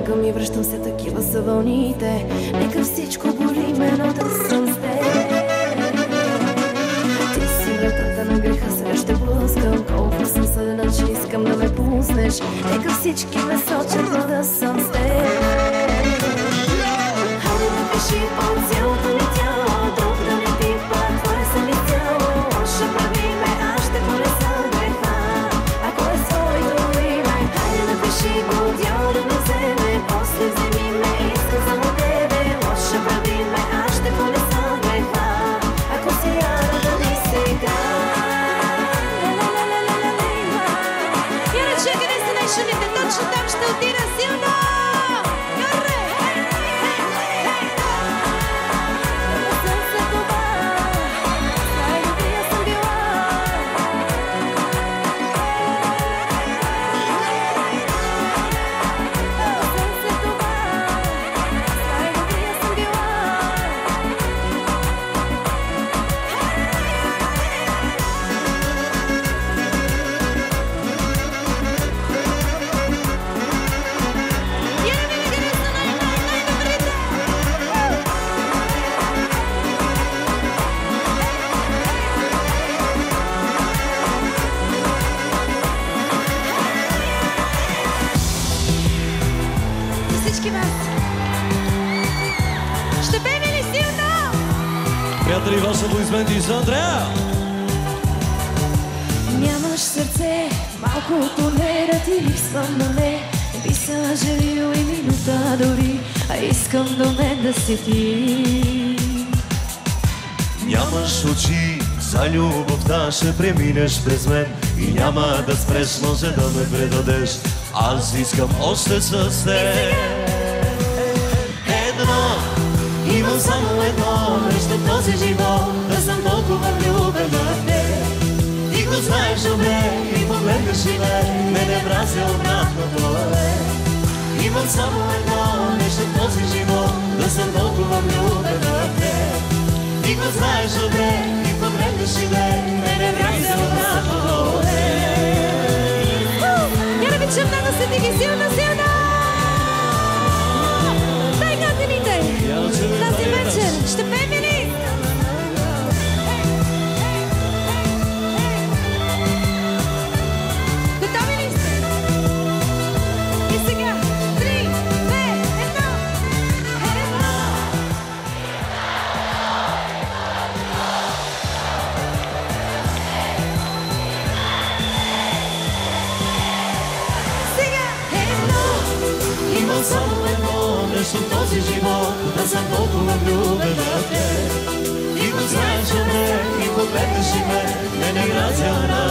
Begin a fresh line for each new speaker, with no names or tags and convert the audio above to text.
Бягам и връщам се, такива са вълните. Нека всичко боли ме, но да съм с теб. Ти си вратата на греха, сега ще блъскам. Колко съм съдена, че искам да ме пуснеш. Нека всички ме сочат, но да съм с теб. Хайде напиши по цялото ми тяло, друг да не пипа, твое съм изцяло. Лоша прави ме, аз ще понеса греха, ако е своето име. Хайде напиши го, дяло да ме вземе, после вземи ме, искам само тебе. Лоша прави ме, аз ще понеса греха, ако си рада да ми сега. Иначе къде са най-шумите, точно там ще отида силно.
Приятели, ваши аплодисменти за Андрея!
Нямаш сърце, малкото не да ти липсвам, но не би се жалил и минута дори, а искам до мен да си ти.
Нямаш очи за любовта, ще преминеш през мен и няма да спреш, може да ме предадеш. Аз искам още с теб. Имам само едно между този живот, да съм толкова влюбен в теб. Ти го знаеш добре и погледнеш и ме не мразя обратното. Имам само едно между този живот, да съм толкова влюбен в теб. Ти го знаеш добре и погледнеш и ме не мразя обратното.
Я да обичам много се диги силно, силно! Тази вечер ще пеем ли? Готови ли сте? И сега 3, 2, 1. Сега
имам само едно нещо в този живот, да съм толкова влюбен в теб. Ти го знаеш добре и погледнеш и ме не гразя.